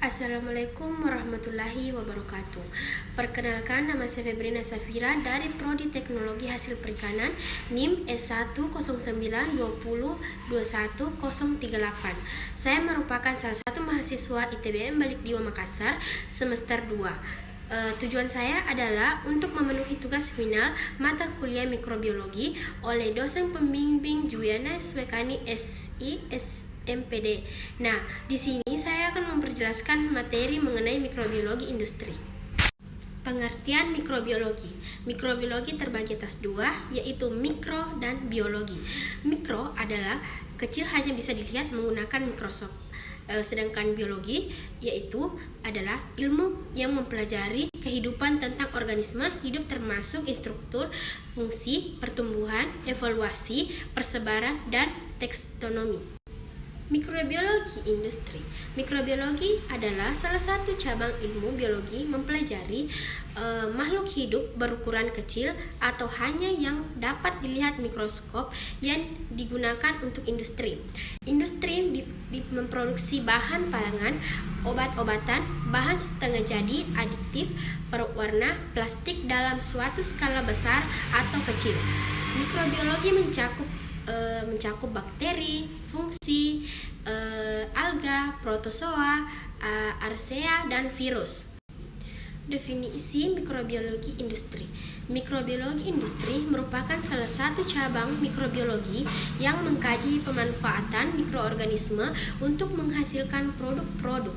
Assalamualaikum warahmatullahi wabarakatuh. Perkenalkan, nama saya Febrina Safira dari Prodi Teknologi Hasil Perikanan NIM S10920210038. Saya merupakan salah satu mahasiswa ITBM Balik Diwa Makassar semester 2. Tujuan saya adalah untuk memenuhi tugas final mata kuliah mikrobiologi oleh dosen pembimbing Juliana Swekani SI MPD. Nah, di sini saya akan memperjelaskan materi mengenai mikrobiologi industri. Pengertian mikrobiologi. Mikrobiologi terbagi atas dua, yaitu mikro dan biologi. Mikro adalah kecil, hanya bisa dilihat menggunakan mikroskop. Sedangkan biologi yaitu adalah ilmu yang mempelajari kehidupan tentang organisme hidup, termasuk struktur, fungsi, pertumbuhan, evolusi, persebaran, dan taksonomi. Mikrobiologi industri. Mikrobiologi adalah salah satu cabang ilmu biologi mempelajari makhluk hidup berukuran kecil atau hanya yang dapat dilihat mikroskop yang digunakan untuk industri. Industri memproduksi bahan pangan, obat-obatan, bahan setengah jadi, aditif, pewarna, plastik dalam suatu skala besar atau kecil. Mikrobiologi mencakup bakteri, fungsi, alga, protozoa, archaea, dan virus. Definisi mikrobiologi industri. Mikrobiologi industri merupakan salah satu cabang mikrobiologi yang mengkaji pemanfaatan mikroorganisme untuk menghasilkan produk-produk.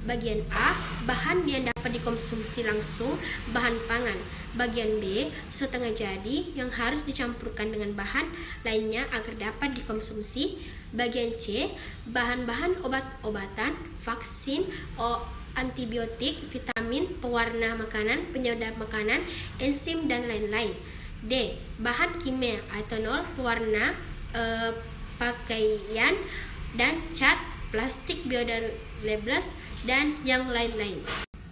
Bagian A, bahan yang dapat dikonsumsi langsung, bahan pangan. Bagian B, setengah jadi yang harus dicampurkan dengan bahan lainnya agar dapat dikonsumsi. Bagian C, bahan-bahan obat-obatan, vaksin, antibiotik, vitamin, pewarna makanan, penyedap makanan, enzim, dan lain-lain. D, bahan kimia, etanol, pewarna pakaian, dan cat, plastik biodegradables, dan yang lain-lain.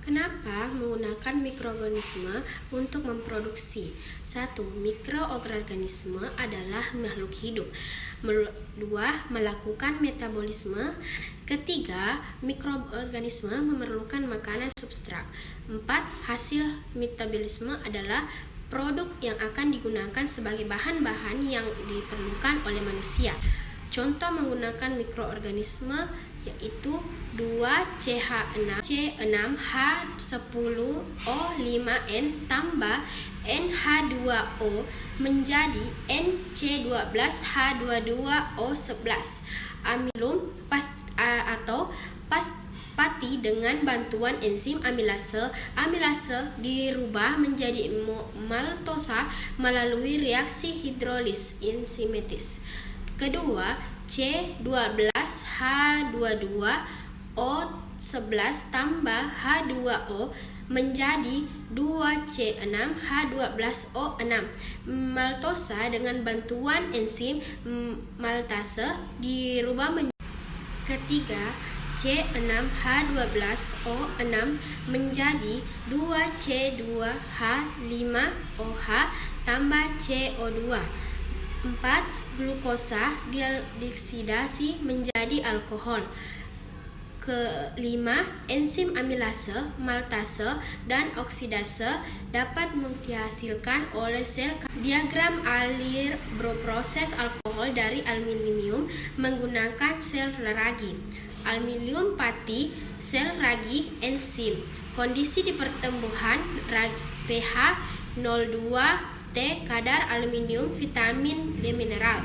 Kenapa menggunakan mikroorganisme untuk memproduksi? 1. Mikroorganisme adalah makhluk hidup. 2. Melakukan metabolisme. Ketiga, mikroorganisme memerlukan makanan substrat. 4. Hasil metabolisme adalah produk yang akan digunakan sebagai bahan-bahan yang diperlukan oleh manusia. Contoh menggunakan mikroorganisme yaitu 2CH6H10O5N tambah NH2O menjadi NC12H22O11. Amilum atau pati dengan bantuan enzim amilase. Amilase dirubah menjadi maltosa melalui reaksi hidrolis enzimatis. Kedua, C12H22O11 tambah H2O menjadi 2C6H12O6. Maltosa dengan bantuan enzim maltase dirubah menjadi. Ketiga, C6H12O6 menjadi 2C2H5OH tambah CO2. 4. Glukosa dioksidasi menjadi alkohol. Kelima, enzim amilase, maltase, dan oksidase dapat dihasilkan oleh sel. Diagram alir berproses alkohol dari aluminium menggunakan sel ragi. Aluminium pati, sel ragi, enzim. Kondisi di pertumbuhan pH 0,2 T, kadar aluminium, vitamin D, mineral.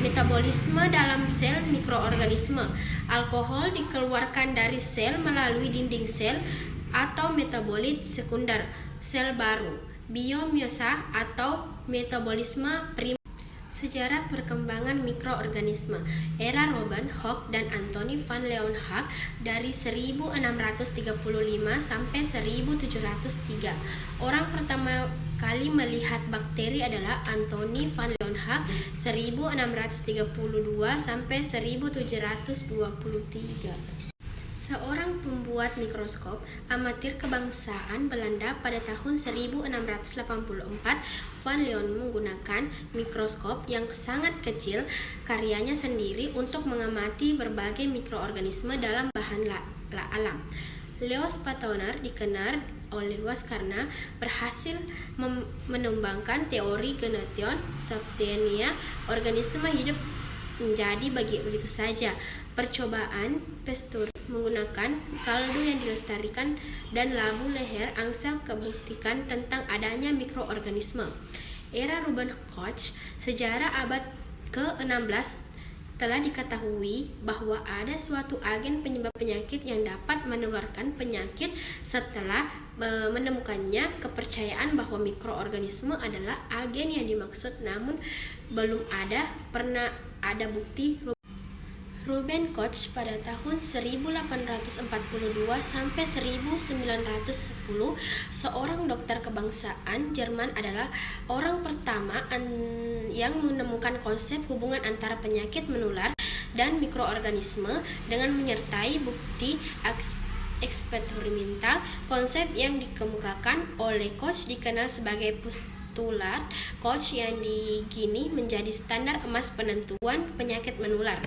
Metabolisme dalam sel mikroorganisme. Alkohol dikeluarkan dari sel melalui dinding sel atau metabolit sekunder sel baru. Biomiosa atau metabolisme primer. Sejarah perkembangan mikroorganisme. Era Robert Hooke dan Anthony van Leeuwenhoek dari 1635 sampai 1703. Orang pertama kali melihat bakteri adalah Anthony van Leeuwenhoek 1632 sampai 1723. Seorang pembuat mikroskop amatir kebangsaan Belanda pada tahun 1684, Van Leeuwen menggunakan mikroskop yang sangat kecil karyanya sendiri untuk mengamati berbagai mikroorganisme dalam bahan alam. Leos Patoner dikenal oleh luas karena berhasil menumbangkan teori Genotion Septenia organisme hidup menjadi begitu saja. Percobaan Pasteur menggunakan kaldu yang dilestarikan dan labu leher angsa kebuktikan tentang adanya mikroorganisme. Era Ruben Koch, sejarah abad ke-16, telah diketahui bahwa ada suatu agen penyebab penyakit yang dapat menularkan penyakit. Setelah menemukannya, kepercayaan bahwa mikroorganisme adalah agen yang dimaksud namun belum pernah ada bukti. Ruben Koch pada tahun 1842 sampai 1910, seorang dokter kebangsaan Jerman, adalah orang pertama yang menemukan konsep hubungan antara penyakit menular dan mikroorganisme dengan menyertai bukti eksperimental. Konsep yang dikemukakan oleh Koch dikenal sebagai postulat Koch yang kini menjadi standar emas penentuan penyakit menular.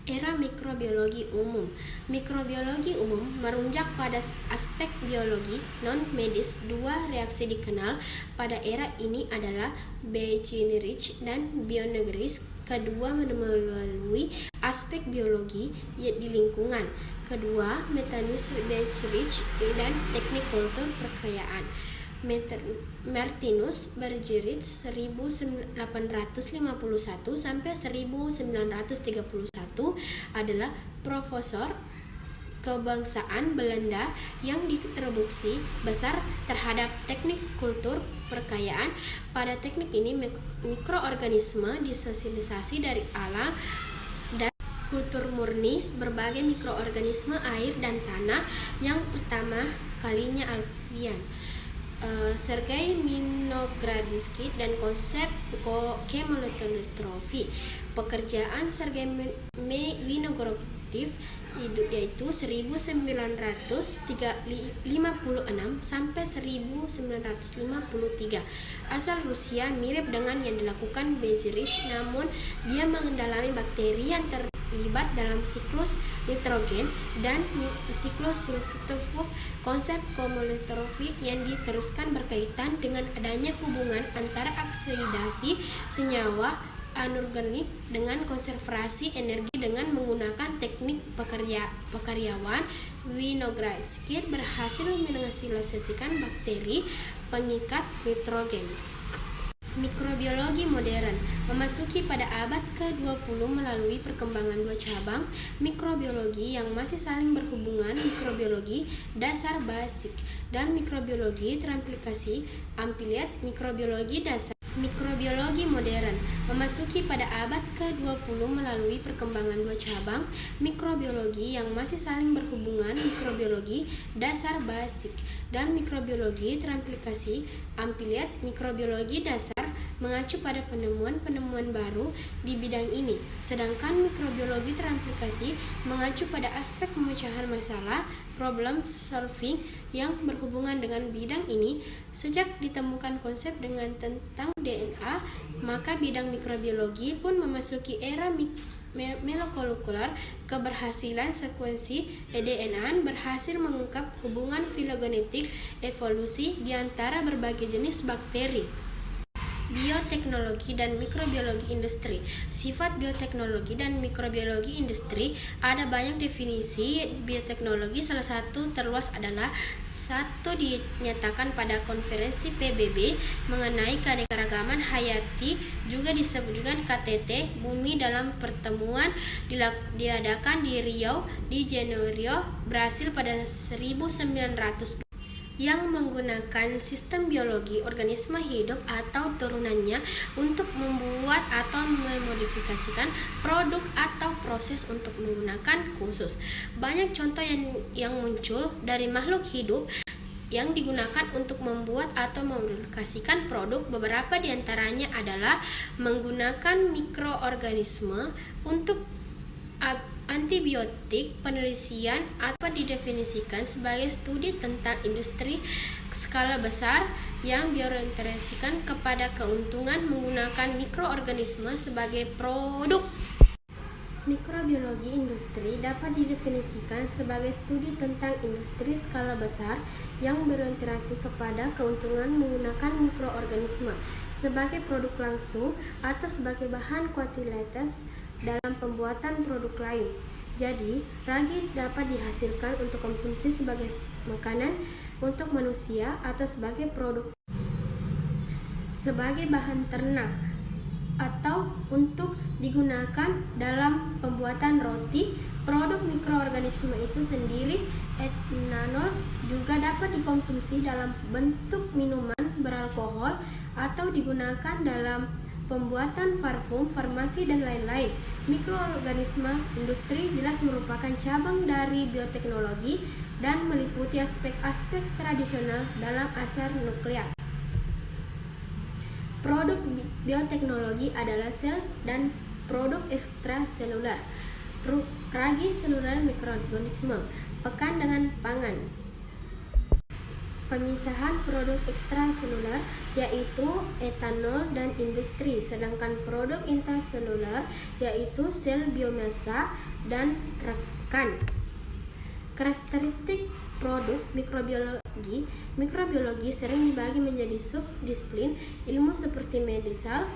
Era mikrobiologi umum. Mikrobiologi umum merunjak pada aspek biologi non-medis. Dua reaksi dikenal pada era ini adalah Beijerinch dan Bionegerich. Kedua melalui aspek biologi di lingkungan. Kedua, Martinus Beijerinch dan teknik kultur perkayaan. Martinus Beijerinch 1851 sampai 1931 adalah profesor kebangsaan Belanda yang dikontribusi besar terhadap teknik kultur perkayaan. Pada teknik ini mikroorganisme disosialisasi dari alam dan kultur murni berbagai mikroorganisme air dan tanah yang pertama kalinya alfian. Sergei Vinogradski dan konsep chemolithography. Pekerjaan Sergei Vinogradov yaitu 1956 sampai 1953. Asal Rusia, mirip dengan yang dilakukan Beijerinch, namun dia mendalami bakteri yang terlibat dalam siklus nitrogen dan siklus sulfitofug. Konsep chemolithography yang diteruskan berkaitan dengan adanya hubungan antara oksidasi senyawa anorganik dengan konservasi energi dengan menggunakan teknik pekaryawan. Vinogradski berhasil mensilisasikan bakteri pengikat nitrogen. Mikrobiologi modern memasuki pada abad ke-20 melalui perkembangan dua cabang mikrobiologi yang masih saling berhubungan, mikrobiologi dasar basic dan mikrobiologi teramplikasi ampliat. Mikrobiologi dasar. Mikrobiologi modern memasuki pada abad ke-20 melalui perkembangan dua cabang mikrobiologi yang masih saling berhubungan, mikrobiologi dasar basic dan mikrobiologi teramplikasi ampliat. Mikrobiologi dasar mengacu pada penemuan-penemuan baru di bidang ini, sedangkan mikrobiologi teramplikasi mengacu pada aspek pemecahan masalah problem solving yang berhubungan dengan bidang ini. Sejak ditemukan konsep dengan tentang DNA, maka bidang mikrobiologi pun memasuki era molekuler. Keberhasilan sekuensi DNA berhasil mengungkap hubungan filogenetik evolusi di antara berbagai jenis bakteri. Bioteknologi dan mikrobiologi industri. Sifat bioteknologi dan mikrobiologi industri. Ada banyak definisi bioteknologi. Salah satu terluas adalah satu dinyatakan pada konferensi PBB mengenai keanekaragaman hayati, juga disebut juga KTT Bumi, dalam pertemuan diadakan di Rio de Janeiro, Brasil pada 1900, yang menggunakan sistem biologi organisme hidup atau turunannya untuk membuat atau memodifikasikan produk atau proses untuk menggunakan khusus. Banyak contoh yang muncul dari makhluk hidup yang digunakan untuk membuat atau memodifikasikan produk. Beberapa diantaranya adalah menggunakan mikroorganisme untuk Antibiotik penelitian atau didefinisikan sebagai studi tentang industri skala besar yang berorientasikan kepada keuntungan menggunakan mikroorganisme sebagai produk. Mikrobiologi industri dapat didefinisikan sebagai studi tentang industri skala besar yang berorientasi kepada keuntungan menggunakan mikroorganisme sebagai produk langsung atau sebagai bahan kuantitatif dalam pembuatan produk lain. Jadi, ragi dapat dihasilkan untuk konsumsi sebagai makanan untuk manusia atau sebagai produk sebagai bahan ternak atau untuk digunakan dalam pembuatan roti. Produk mikroorganisme itu sendiri, etanol, juga dapat dikonsumsi dalam bentuk minuman beralkohol atau digunakan dalam pembuatan parfum, farmasi, dan lain-lain. Mikroorganisme industri jelas merupakan cabang dari bioteknologi dan meliputi aspek-aspek tradisional dalam asal nuklear. Produk bioteknologi adalah sel dan produk ekstraseluler, ragi seluler mikroorganisme, pekan dengan pangan. Pemisahan produk ekstraseluler yaitu etanol dan industri, sedangkan produk intraseluler yaitu sel biomasa dan rekan. Karakteristik produk mikrobiologi sering dibagi menjadi subdisiplin ilmu seperti medisal,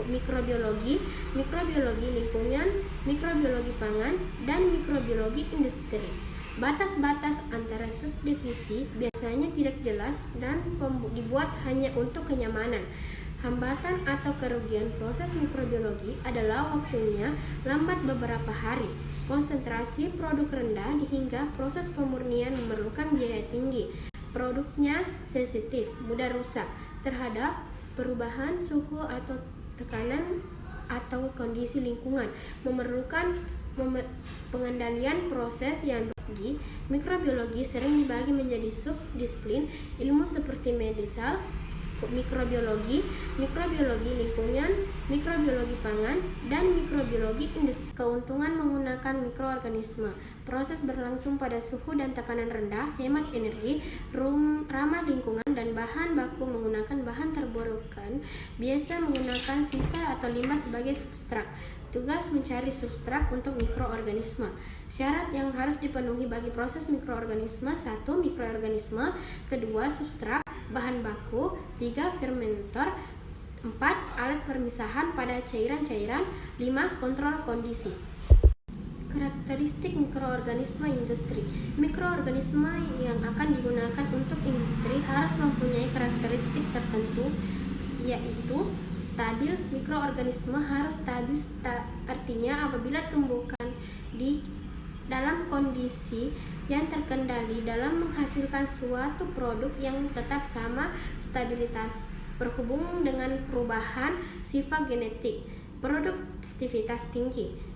mikrobiologi lingkungan, mikrobiologi pangan, dan mikrobiologi industri. Batas-batas antara subdivisi biasanya tidak jelas dan dibuat hanya untuk kenyamanan. Hambatan atau kerugian proses mikrobiologi adalah waktunya lambat beberapa hari, konsentrasi produk rendah, hingga proses pemurnian memerlukan biaya tinggi. Produknya sensitif, mudah rusak terhadap perubahan suhu atau tekanan atau kondisi lingkungan, memerlukan pengendalian proses yang bergizi. Mikrobiologi sering dibagi menjadi subdisiplin ilmu seperti medisal, mikrobiologi lingkungan, mikrobiologi pangan, dan mikrobiologi industri. Keuntungan menggunakan mikroorganisme: proses berlangsung pada suhu dan tekanan rendah, hemat energi, ramah lingkungan, dan bahan baku menggunakan bahan terbarukan, biasa menggunakan sisa atau limbah sebagai substrat. Tugas mencari substrat untuk mikroorganisme. Syarat yang harus dipenuhi bagi proses mikroorganisme: 1. Mikroorganisme. 2. Substrat, bahan baku. 3. Fermentator. 4. Alat pemisahan pada cairan-cairan. 5. Kontrol kondisi. Karakteristik mikroorganisme industri. Mikroorganisme yang akan digunakan untuk industri harus mempunyai karakteristik tertentu, yaitu stabil. Mikroorganisme harus stabil, artinya apabila tumbuhkan di dalam kondisi yang terkendali dalam menghasilkan suatu produk yang tetap sama stabilitas berhubung dengan perubahan sifat genetik. Produktivitas tinggi.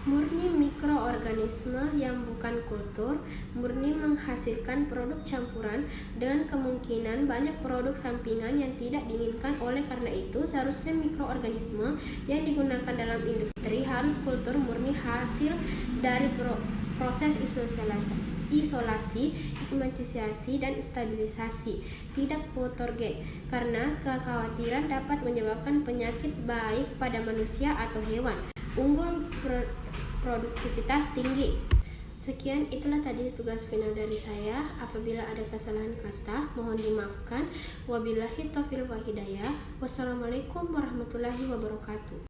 Murni mikroorganisme yang bukan kultur, murni menghasilkan produk campuran dengan kemungkinan banyak produk sampingan yang tidak diinginkan. Oleh karena itu, seharusnya mikroorganisme yang digunakan dalam industri harus kultur murni hasil dari proses isolasi, hikmatisasi, dan stabilisasi, tidak patogen, karena kekhawatiran dapat menyebabkan penyakit baik pada manusia atau hewan. Unggul, produktivitas tinggi. Sekian, itulah tadi tugas final dari saya. Apabila ada kesalahan kata, mohon dimaafkan. Wabillahi taufiq wal hidayah. Wassalamualaikum warahmatullahi wabarakatuh.